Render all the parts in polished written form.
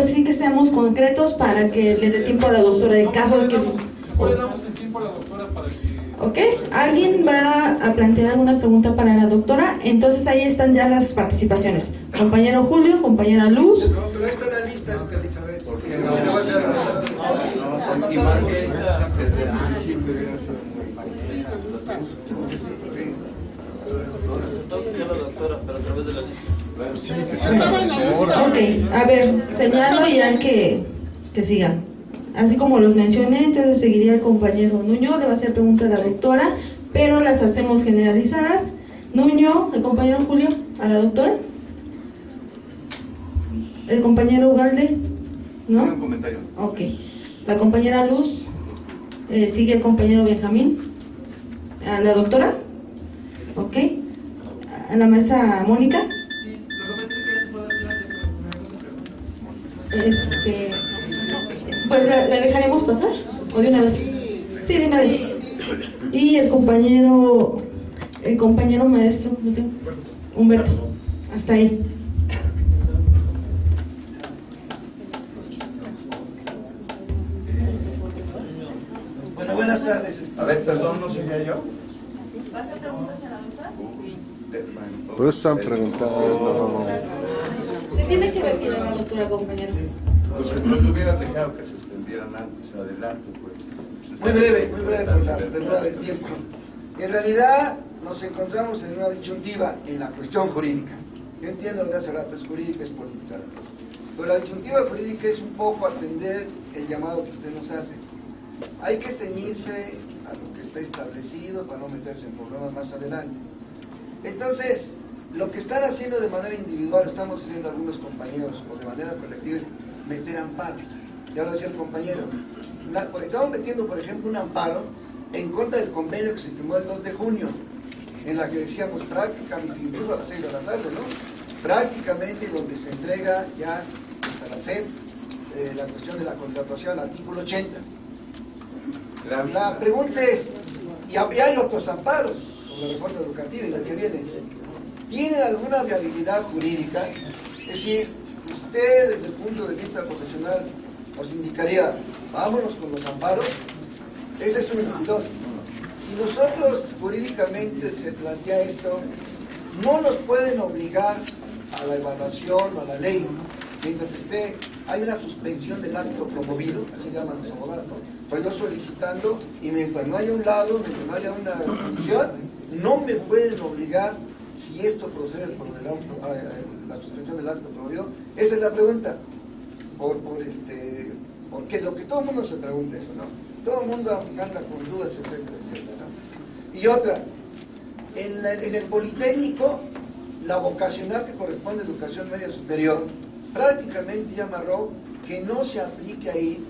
sí que seamos concretos para que le dé tiempo a la doctora en caso de que... ¿Cómo le damos el tiempo a la doctora para que... ¿Ok? ¿Alguien va a plantear alguna pregunta para la doctora? Entonces ahí están ya las participaciones. Compañero Julio, compañera Luz. No, pero ahí está la lista, Elizabeth. ¿Por qué no? Y marque esta. Ok, a ver, señalo y al que siga. Así como los mencioné, entonces seguiría el compañero Nuño, le va a hacer pregunta a la doctora, pero las hacemos generalizadas. Nuño, el compañero Julio, a la doctora. El compañero Ugalde, ¿no? Un comentario. Ok. La compañera Luz, sigue el compañero Benjamín. ¿A la doctora? Ok. ¿A la maestra Mónica? Sí, lo que pasa es que ya se puede dar clase, Pues ¿la dejaremos pasar? ¿O de una vez? Sí, de una vez. Y el compañero maestro, ¿cómo se llama? Humberto. Hasta ahí. Bueno, buenas tardes. A ver, perdón, ¿no sería yo? ¿Va a hacer preguntas a la doctora? Pero están preguntando. Se tiene que ver a la doctora, compañero. Pues entonces hubieran dejado que se extendieran antes, adelante, pues. Muy breve por la premura del tiempo. En realidad nos encontramos en una disyuntiva en la cuestión jurídica. Yo entiendo lo de hace rato, es jurídica, es política la cosa. Pero la disyuntiva jurídica es un poco atender el llamado que usted nos hace. Hay que ceñirse a lo que está establecido para no meterse en problemas más adelante. Entonces, lo que están haciendo de manera individual, lo estamos haciendo algunos compañeros, o de manera colectiva, es meter amparos. Ya lo decía el compañero. Estamos metiendo, por ejemplo, un amparo en contra del convenio que se firmó el 2 de junio, en la que decíamos prácticamente, incluso a las 6 de la tarde, ¿no? Prácticamente donde se entrega ya pues, a la SEP la cuestión de la contratación, artículo 80. La pregunta es, y hay otros amparos sobre la reforma educativa y la que viene, ¿tienen alguna viabilidad jurídica? Es decir, usted desde el punto de vista profesional nos indicaría, vámonos con los amparos. Ese es uno. Y dos, si nosotros jurídicamente se plantea esto, no nos pueden obligar a la evaluación o a la ley mientras hay una suspensión del acto promovido, así llaman los abogados, ¿no? Pues yo solicitando, y mientras no haya un lado, mientras no haya una condición, no me pueden obligar si esto procede por la suspensión del acto promovido. Esa es la pregunta. Porque lo que todo el mundo se pregunta eso, ¿no? Todo el mundo anda con dudas, etcétera, etcétera, ¿no? Y otra, en el Politécnico, la vocacional que corresponde a educación media superior, prácticamente ya amarró que no se aplique ahí,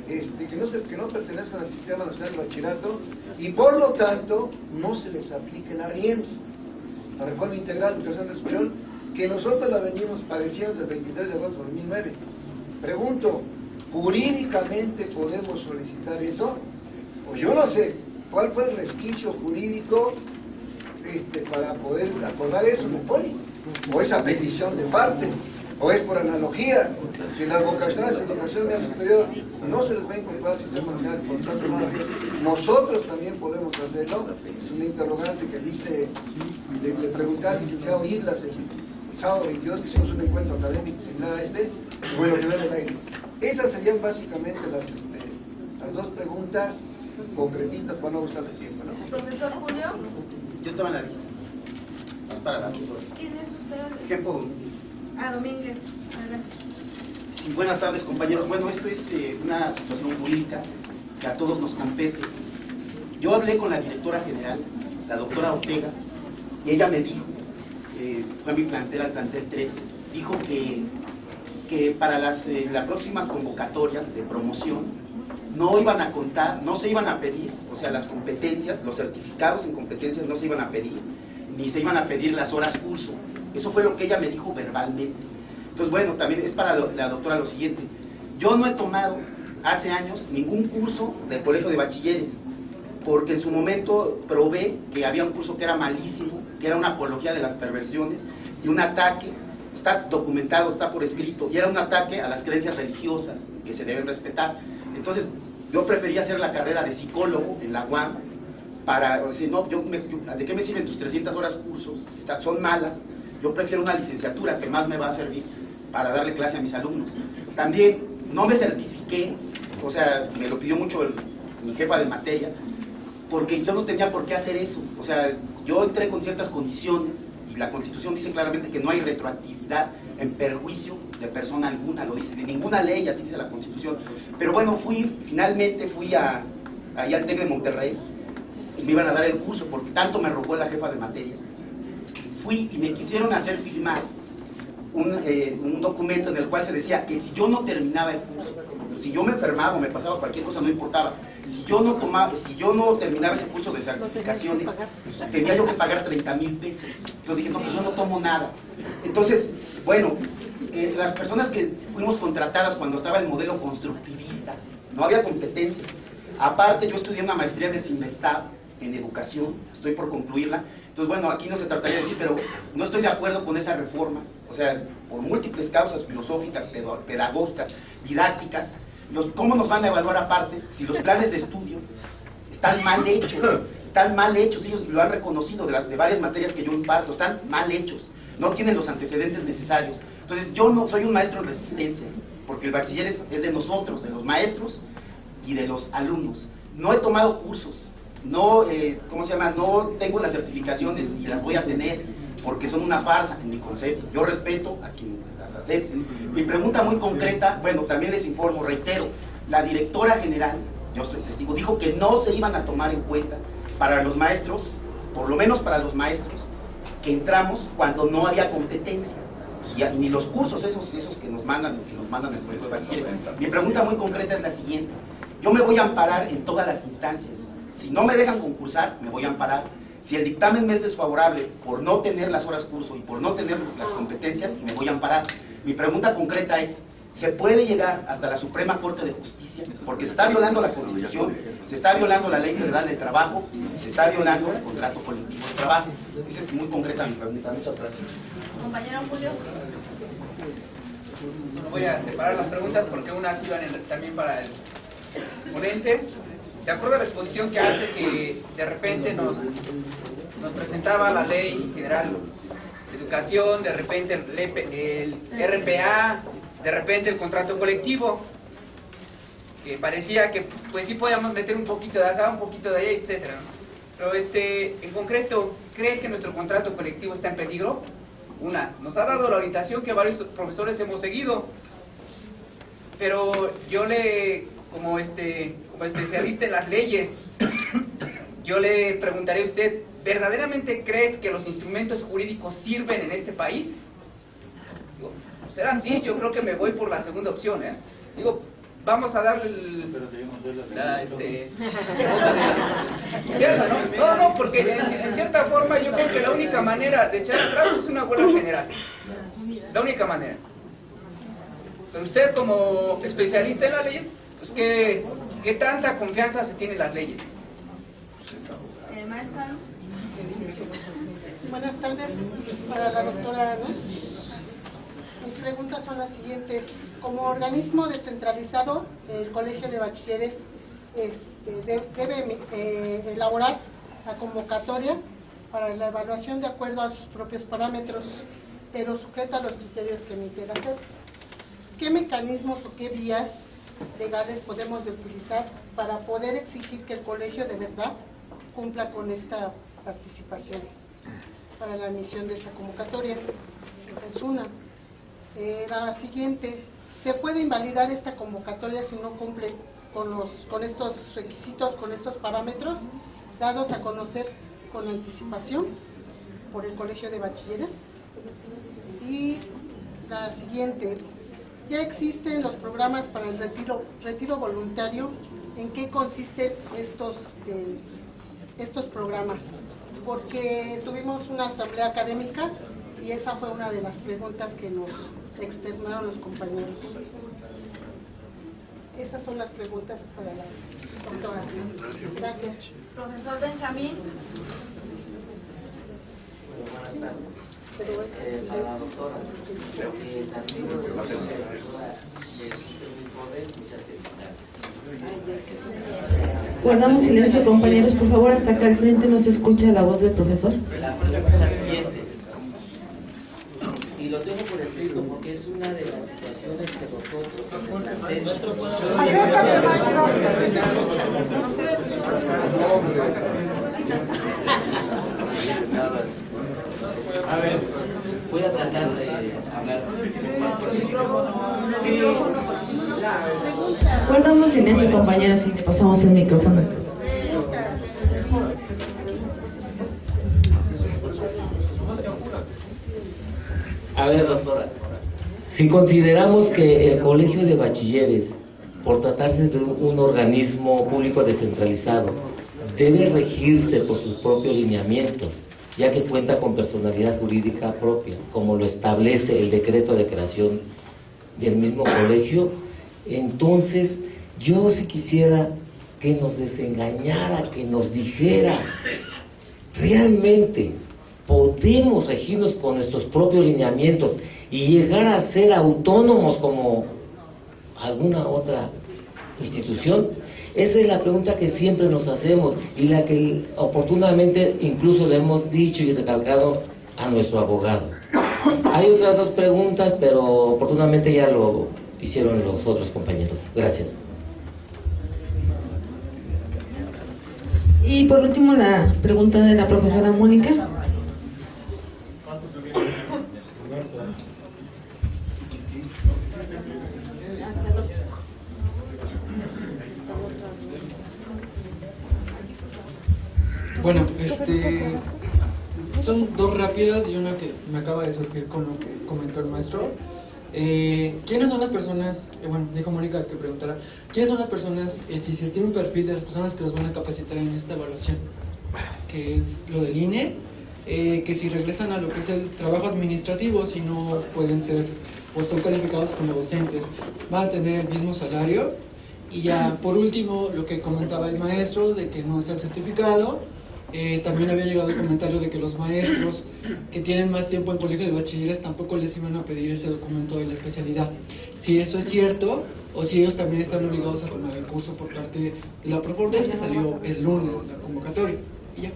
que no pertenezcan al Sistema Nacional de Bachillerato, y por lo tanto no se les aplique la RIEMS, la Reforma Integral de Educación Media Superior, que nosotros la venimos padeciendo desde el 23 de agosto de 2009. Pregunto, ¿jurídicamente podemos solicitar eso? O yo no sé, ¿cuál fue el resquicio jurídico para poder acordar eso en el Poli? ¿O esa petición de parte? ¿O es por analogía? Si las vocacionales de educación media superior no se les va a incorporar al Sistema Nacional de Contrato, nosotros también podemos hacerlo. Es una interrogante que dice, le pregunté al licenciado Islas el sábado 22 que hicimos un encuentro académico similar a este, y bueno, quedó en el aire. Esas serían básicamente las dos preguntas concretitas para no usar el tiempo, ¿no? Profesor Julio. Yo estaba en la lista. Más para la doctora. ¿Quién es usted? Ejemplo Domínguez. Domínguez. Adelante. Sí, buenas tardes, compañeros. Bueno, esto es una situación jurídica que a todos nos compete. Yo hablé con la directora general, la doctora Ortega, y ella me dijo, fue a mi plantel, al plantel 13, dijo que para las próximas convocatorias de promoción no iban a contar, no se iban a pedir, o sea, las competencias, los certificados en competencias no se iban a pedir, ni se iban a pedir las horas curso. Eso fue lo que ella me dijo verbalmente. Entonces, bueno, también es para la doctora lo siguiente. Yo no he tomado hace años ningún curso del Colegio de Bachilleres, porque en su momento probé que había un curso que era malísimo, que era una apología de las perversiones y un ataque está documentado, está por escrito, y era un ataque a las creencias religiosas que se deben respetar. Entonces, yo prefería hacer la carrera de psicólogo en la UAM para decir, no, ¿de qué me sirven tus 300 horas cursos? Son malas. Yo prefiero una licenciatura que más me va a servir para darle clase a mis alumnos. También no me certifiqué, o sea, me lo pidió mucho mi jefa de materia, porque yo no tenía por qué hacer eso. O sea, yo entré con ciertas condiciones y la Constitución dice claramente que no hay retroactividad en perjuicio de persona alguna, lo dice, de ninguna ley, así dice la Constitución. Pero bueno, finalmente fui ahí al TEC de Monterrey y me iban a dar el curso, porque tanto me rogó la jefa de materia. Fui y me quisieron hacer firmar un documento en el cual se decía que si yo no terminaba el curso, si yo me enfermaba o me pasaba cualquier cosa, no importaba. Si yo no terminaba ese curso de certificaciones, tenía yo que pagar 30,000 pesos. Entonces dije, no, pues yo no tomo nada. Entonces, bueno, las personas que fuimos contratadas cuando estaba el modelo constructivista, no había competencia. Aparte, yo estudié una maestría del CIMESTAB en educación, estoy por concluirla. Entonces, bueno, aquí no se trataría de decir, pero no estoy de acuerdo con esa reforma. O sea, por múltiples causas filosóficas, pedagógicas, didácticas, ¿cómo nos van a evaluar aparte si los planes de estudio están mal hechos? Están mal hechos, ellos lo han reconocido de varias materias que yo imparto, están mal hechos, no tienen los antecedentes necesarios. Entonces, yo no soy un maestro en resistencia, porque el bachiller es de nosotros, de los maestros y de los alumnos. No he tomado cursos, no tengo las certificaciones ni las voy a tener, porque son una farsa en mi concepto. Yo respeto a quien las acepte. Mi pregunta muy concreta, bueno, también les informo, reitero, la directora general, yo estoy testigo, dijo que no se iban a tomar en cuenta para los maestros, por lo menos para los maestros, que entramos cuando no había competencias, ni los cursos esos que nos mandan el colegio de bachilleres. Mi pregunta muy concreta es la siguiente: yo me voy a amparar en todas las instancias. Si no me dejan concursar, me voy a amparar. Si el dictamen me es desfavorable por no tener las horas curso y por no tener las competencias, me voy a amparar. Mi pregunta concreta es, ¿se puede llegar hasta la Suprema Corte de Justicia? Porque se está violando la Constitución, se está violando la Ley Federal del Trabajo y se está violando el contrato colectivo de trabajo. Esa es muy concreta mi pregunta. Muchas gracias. Compañero Julio. Voy a separar las preguntas porque unas iban también para el ponente. De acuerdo a la exposición que hace, que de repente nos presentaba la Ley General de Educación, de repente el RPA, de repente el contrato colectivo, que parecía que pues sí podíamos meter un poquito de acá, un poquito de allá, etcétera. Pero en concreto, ¿cree que nuestro contrato colectivo está en peligro? Nos ha dado la orientación que varios profesores hemos seguido, pero yo como especialista en las leyes, yo le preguntaré a usted, ¿verdaderamente cree que los instrumentos jurídicos sirven en este país? ¿Será así? Yo creo que me voy por la segunda opción, ¿eh? Vamos a darle No, porque en cierta forma yo creo que la única manera de echar atrás es una huelga general. La única manera. Pero usted como especialista en la ley, pues ¿qué tanta confianza se tiene en las leyes? Maestra. Buenas tardes para la doctora Ana. Mis preguntas son las siguientes. Como organismo descentralizado, el Colegio de Bachilleres debe elaborar la convocatoria para la evaluación de acuerdo a sus propios parámetros, pero sujeta a los criterios que emite la SEP. ¿Qué mecanismos o qué vías legales podemos utilizar para poder exigir que el colegio de verdad cumpla con esta participación para la emisión de esa convocatoria? Esa es una. La siguiente, ¿se puede invalidar esta convocatoria si no cumple con estos requisitos, con estos parámetros dados a conocer con anticipación por el Colegio de Bachilleres? Y la siguiente, ya existen los programas para el retiro voluntario. ¿En qué consisten estos programas? Porque tuvimos una asamblea académica y esa fue una de las preguntas que nos externaron los compañeros. Esas son las preguntas para la doctora. Gracias. Profesor Benjamín. pero es a la doctora, porque el artículo de la Guardamos silencio, compañeros, por favor, hasta acá al frente no se escucha la voz del profesor. La pregunta es la siguiente, y lo tengo por escrito porque es una de las situaciones que nosotros a ver, voy a tratar de hablar. Guardamos silencio, compañeros, y le pasamos el micrófono. A ver, doctora, si consideramos que el Colegio de Bachilleres, por tratarse de un organismo público descentralizado, debe regirse por sus propios lineamientos, ya que cuenta con personalidad jurídica propia, como lo establece el decreto de creación del mismo colegio, entonces yo sí quisiera que nos desengañara, que nos dijera, realmente podemos regirnos con nuestros propios lineamientos y llegar a ser autónomos como alguna otra institución. Esa es la pregunta que siempre nos hacemos y la que oportunamente incluso le hemos dicho y recalcado a nuestro abogado. Hay otras dos preguntas, pero oportunamente ya lo hicieron los otros compañeros. Gracias. Y por último la pregunta de la profesora Mónica. Bueno, son dos rápidas y una que me acaba de surgir con lo que comentó el maestro. ¿Quiénes son las personas, bueno, dijo Mónica que preguntara, ¿quiénes son las personas, si se tiene un perfil de las personas que los van a capacitar en esta evaluación? Que es lo del INE, que si regresan a lo que es el trabajo administrativo, si no pueden ser, o son calificados como docentes, van a tener el mismo salario. Y ya, por último, lo que comentaba el maestro, de que no se ha certificado. También había llegado el comentario de que los maestros que tienen más tiempo en colegio de bachilleres tampoco les iban a pedir ese documento de la especialidad. Si eso es cierto, o si ellos también están obligados a tomar el curso por parte de la Proformes, que salió el lunes la convocatoria. Y ya.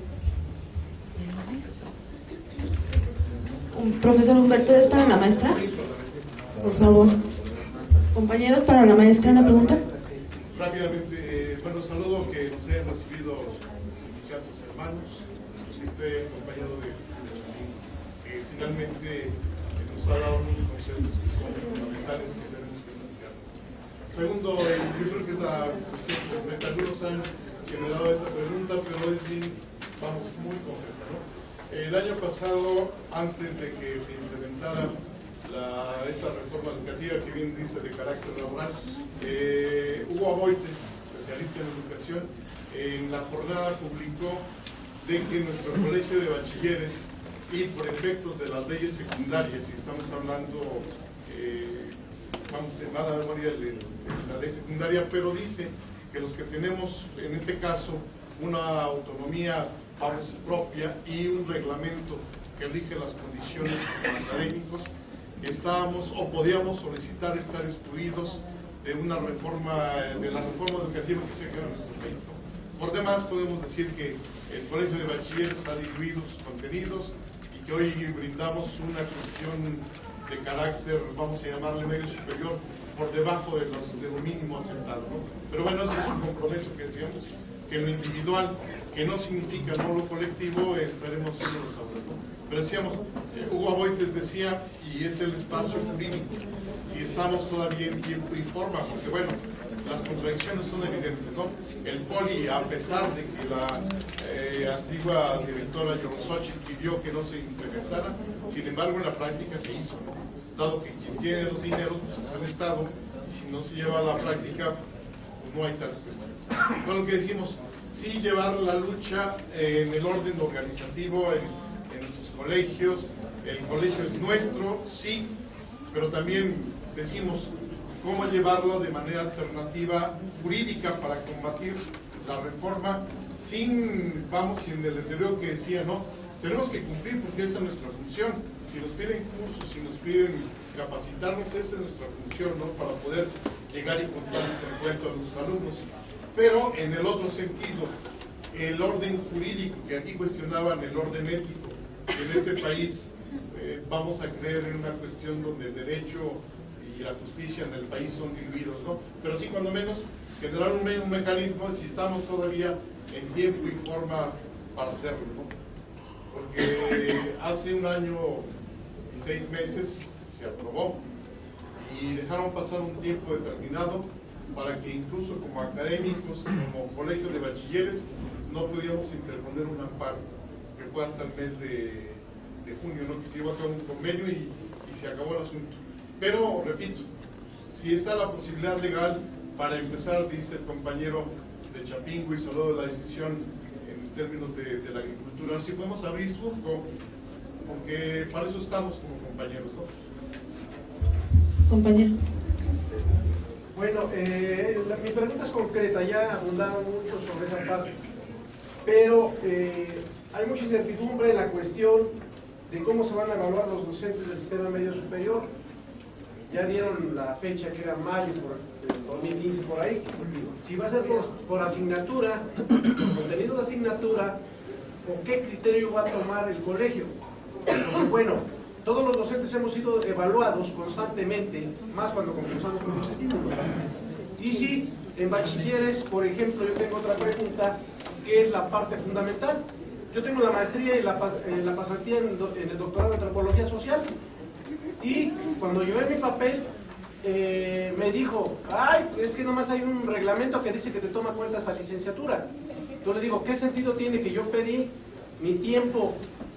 Profesor Humberto, ¿es para la maestra? Por favor. Compañeros, para la maestra, ¿una pregunta? Rápidamente, bueno, saludo que nos hayan recibido hermanos, compañero que finalmente nos ha dado unos conceptos que son fundamentales que tenemos que platicar. Segundo, yo creo que es la cuestión completa. Algunos han generado esta pregunta, pero es bien, vamos, muy concreta, ¿no? El año pasado, antes de que se implementara esta reforma educativa que bien dice de carácter laboral, Hugo Aboites, especialista en educación, en la jornada publicó de que nuestro colegio de bachilleres, y por efectos de las leyes secundarias, si estamos hablando, vamos, de mala memoria de la ley secundaria, pero dice que los que tenemos, en este caso, una autonomía, vamos, propia y un reglamento que rige las condiciones como académicos, estábamos o podíamos solicitar estar excluidos de una reforma, de la reforma educativa que se crea en nuestro país. Por demás, podemos decir que el Colegio de Bachilleres ha diluido sus contenidos y que hoy brindamos una cuestión de carácter, vamos a llamarle medio superior, por debajo de lo mínimo aceptado, ¿no? Pero bueno, ese es un compromiso que decíamos, que en lo individual, que no significa no lo colectivo, estaremos siendo desarrollados, ¿no? Pero decíamos, Hugo Aboites decía, y es el espacio jurídico, si estamos todavía en tiempo y forma, porque bueno, las contradicciones son evidentes, ¿no? El Poli, a pesar de que la antigua directora Yorosochi pidió que no se implementara, sin embargo en la práctica se hizo, ¿no? Dado que quien tiene los dineros pues es el Estado, y si no se lleva a la práctica, pues no hay tal cuestión. Con lo que decimos, sí llevar la lucha en el orden organizativo, en nuestros colegios, el colegio es nuestro, sí, pero también decimos cómo llevarlo de manera alternativa jurídica para combatir la reforma sin, vamos, sin el deterioro que decía, ¿no? tenemos que cumplir porque esa es nuestra función. Si nos piden cursos, si nos piden capacitarnos, esa es nuestra función, ¿no? Para poder llegar y contarles el cuento a los alumnos. Pero en el otro sentido, el orden jurídico, que aquí cuestionaban el orden ético, en este país vamos a creer en una cuestión donde el derecho y la justicia en el país son diluidos, ¿no? Pero sí, cuando menos, generar un mecanismo si estamos todavía en tiempo y forma para hacerlo, ¿no? Porque hace 1 año y 6 meses se aprobó y dejaron pasar un tiempo determinado para que incluso como académicos, como colegio de bachilleres, no podíamos interponer un amparo, que fue hasta el mes de junio, ¿no? Que se llevó a cabo un convenio y se acabó el asunto. Pero, repito, si está la posibilidad legal para empezar, dice el compañero de Chapingo y solo la decisión en términos de la agricultura, si podemos abrir surco, porque para eso estamos como compañeros, ¿no? Compañero. Bueno, mi pregunta es concreta, ya abundaron mucho sobre esa parte, pero hay mucha incertidumbre en la cuestión de cómo se van a evaluar los docentes del sistema medio superior. Ya dieron la fecha que era mayo del 2015 por ahí. Si va a ser por asignatura, por contenido de asignatura, ¿con qué criterio va a tomar el colegio? Porque bueno, todos los docentes hemos sido evaluados constantemente, más cuando concursamos con muchos títulos. Y si en bachilleres, por ejemplo, yo tengo otra pregunta, que es la parte fundamental. Yo tengo la maestría y la pasantía en el doctorado en antropología social. Y cuando llevé mi papel, me dijo, ay, es que nomás hay un reglamento que dice que te toma cuenta hasta licenciatura. Yo le digo, ¿qué sentido tiene que yo pedí mi tiempo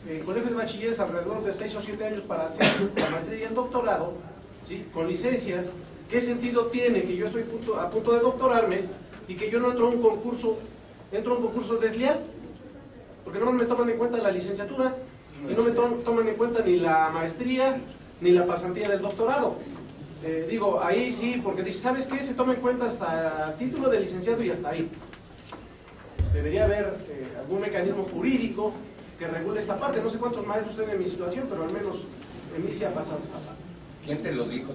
en colegios de bachilleres alrededor de 6 o 7 años para hacer la maestría y el doctorado, ¿sí? Con licencias? ¿Qué sentido tiene que yo estoy a punto de doctorarme y que yo no entro a un concurso desleal? Porque no me toman en cuenta la licenciatura y no me toman en cuenta ni la maestría ni la pasantía del doctorado. Digo, ahí sí, porque dice, ¿sabes qué? Se toma en cuenta hasta el título de licenciado y hasta ahí. Debería haber algún mecanismo jurídico que regule esta parte. No sé cuántos maestros tienen en mi situación, pero al menos en mí sí ha pasado esta parte. ¿Quién te lo dijo?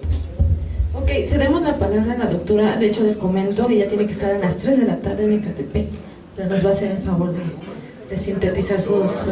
Ok, cedemos la palabra a la doctora. De hecho, les comento que ella tiene que estar a las 3 de la tarde en Ecatepec, pero nos va a hacer el favor de sintetizar sus...